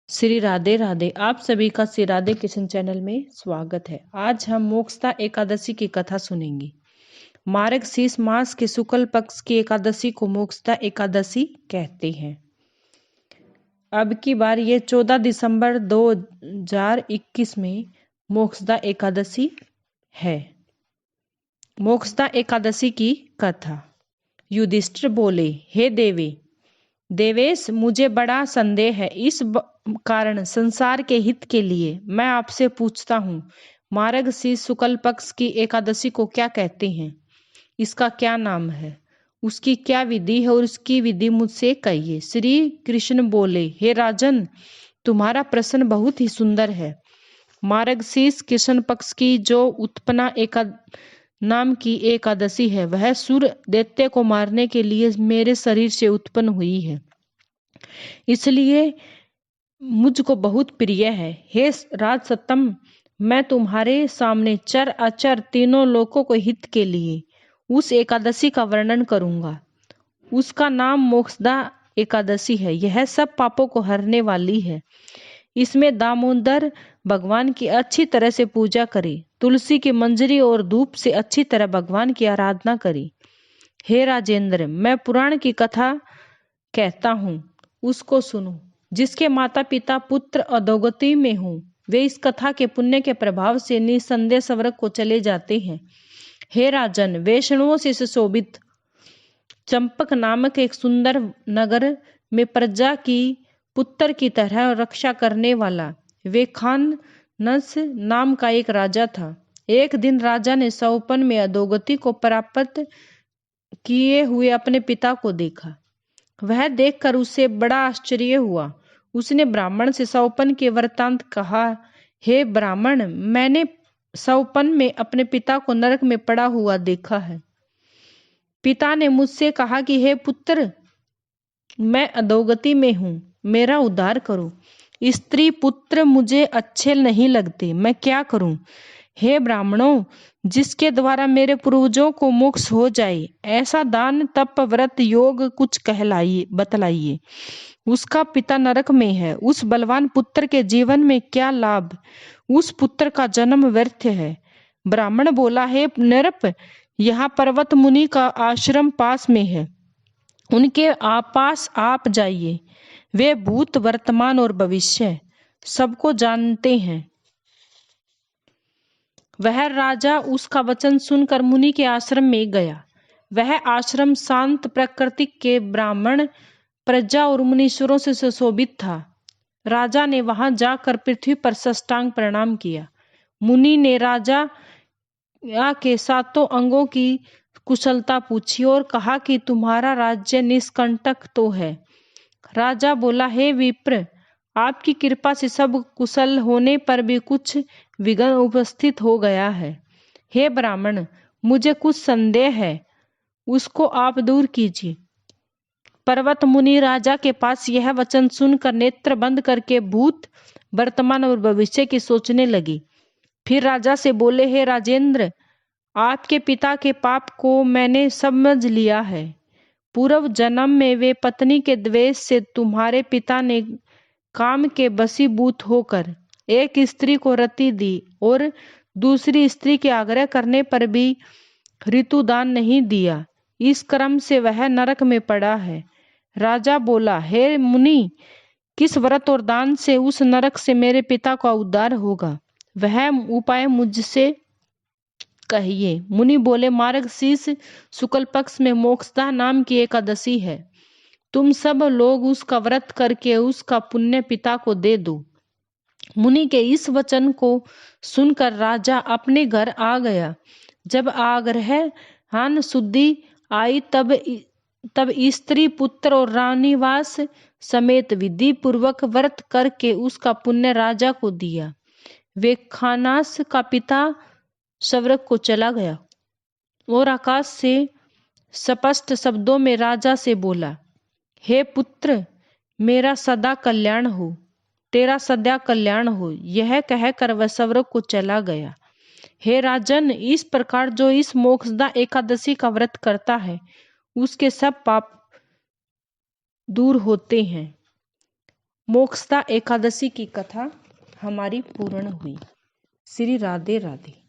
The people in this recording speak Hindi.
श्री राधे राधे। आप सभी का श्री राधे किचन चैनल में स्वागत है। आज हम मोक्षदा एकादशी की कथा सुनेंगे। मार्गशीर्ष मास के शुक्ल पक्ष की एकादशी को मोक्षदा एकादशी कहते हैं। अब की बार ये 14 दिसंबर 2021 में मोक्षदा एकादशी है। मोक्षदा एकादशी की कथा। युधिष्ठिर बोले, हे देवेश, मुझे बड़ा संदेह है। इस कारण संसार के हित के लिए मैं आपसे पूछता हूँ, मार्गशीर्ष शुक्ल पक्ष की एकादशी को क्या कहते हैं? इसका क्या नाम है? उसकी क्या विधि है और उसकी विधि मुझसे कहिए। श्री कृष्ण बोले, हे राजन, तुम्हारा प्रश्न बहुत ही सुंदर है। मार्गशीर्ष कृष्ण पक्ष की जो उत्पन्ना नाम की एकादशी है, वह सूर्य दैत्य को मारने के लिए मेरे शरीर से उत्पन्न हुई है, इसलिए मुझको बहुत प्रिय है। हे राजसत्तम, मैं तुम्हारे सामने चर अचर तीनों लोकों को हित के लिए उस एकादशी का वर्णन करूंगा। उसका नाम मोक्षदा एकादशी है। यह सब पापों को हरने वाली है। इसमें दामोदर भगवान की अच्छी तरह से पूजा करें, तुलसी की मंजरी और धूप से अच्छी तरह भगवान की आराधना करें। हे राजेंद्र, मैं पुराण की कथा कहता हूँ, उसको सुनो। जिसके माता पिता पुत्र अधोगति में हों, वे इस कथा के पुण्य के प्रभाव से निसंदेह स्वर्ग को चले जाते हैं। हे राजन, वैष्णवों से सुशोभित चंपक नामक एक सुंदर नगर में प्रजा की पुत्र की तरह रक्षा करने वाला वेखानस नाम का एक राजा था। एक दिन राजा ने सौपन में अधोगति को प्राप्त किए हुए अपने पिता को देखा। वह देखकर उसे बड़ा आश्चर्य हुआ। उसने ब्राह्मण से सौपन के वृत्तांत कहा। हे ब्राह्मण, मैंने सौपन में अपने पिता को नरक में पड़ा हुआ देखा है। पिता ने मुझसे कहा कि हे पुत्र, मैं अधोगति में हूँ, मेरा उद्धार करो। स्त्री पुत्र मुझे अच्छे नहीं लगते, मैं क्या करूं? हे ब्राह्मणों, जिसके द्वारा मेरे पूर्वजों को मोक्ष हो जाए, ऐसा दान तप व्रत योग कुछ बतलाइए। उसका पिता नरक में है। उस बलवान पुत्र के जीवन में क्या लाभ? उस पुत्र का जन्म व्यर्थ है। ब्राह्मण बोला, हे नृप, यहाँ पर्वत मुनि का आश्रम पास में है, उनके पास आप जाइए। वे भूत वर्तमान और भविष्य सबको जानते हैं। वह राजा उसका वचन सुनकर मुनि के आश्रम में गया। वह आश्रम शांत प्रकृति के ब्राह्मण प्रजा और मुनीश्वरों से सुशोभित था। राजा ने वहां जाकर पृथ्वी पर साष्टांग प्रणाम किया। मुनि ने राजा के सातों अंगों की कुशलता पूछी और कहा कि तुम्हारा राज्य निष्कंटक तो है। राजा बोला, हे विप्र, आपकी कृपा से सब कुशल होने पर भी कुछ विघ्न उपस्थित हो गया है। हे ब्राह्मण, मुझे कुछ संदेह है, उसको आप दूर कीजिए। पर्वत मुनि राजा के पास यह वचन सुनकर नेत्र बंद करके भूत वर्तमान और भविष्य की सोचने लगी। फिर राजा से बोले, हे राजेंद्र, आपके पिता के पाप को मैंने समझ लिया है। पूर्व जन्म में वे पत्नी के द्वेष से तुम्हारे पिता ने काम के वशीभूत होकर एक स्त्री को रति दी और दूसरी स्त्री के आग्रह करने पर भी ऋतुदान नहीं दिया। इस क्रम से वह नरक में पड़ा है। राजा बोला, हे मुनि, किस व्रत और दान से उस नरक से मेरे पिता का उद्धार होगा? वह उपाय मुझसे कहिए। मुनि बोले, मार्गशीर्ष शुक्ल पक्ष में मोक्षदा नाम की एकादशी है। तुम सब लोग उसका व्रत करके उसका पुण्य पिता को दे दो। मुनि के इस वचन को सुनकर राजा अपने घर आ गया। जब आग्रहण शुद्धि आई तब स्त्री पुत्र और रानीवास समेत विधि पूर्वक व्रत करके उसका पुण्य राजा को दिया। वेखानास का पिता स्वर्ग को चला गया और आकाश से स्पष्ट शब्दों में राजा से बोला, हे पुत्र, मेरा सदा कल्याण हो, तेरा सदा कल्याण हो। यह कहकर वह स्वर्ग को चला गया। हे राजन, इस प्रकार जो इस मोक्षदा एकादशी का व्रत करता है, उसके सब पाप दूर होते हैं। मोक्षदा एकादशी की कथा हमारी पूर्ण हुई। श्री राधे राधे।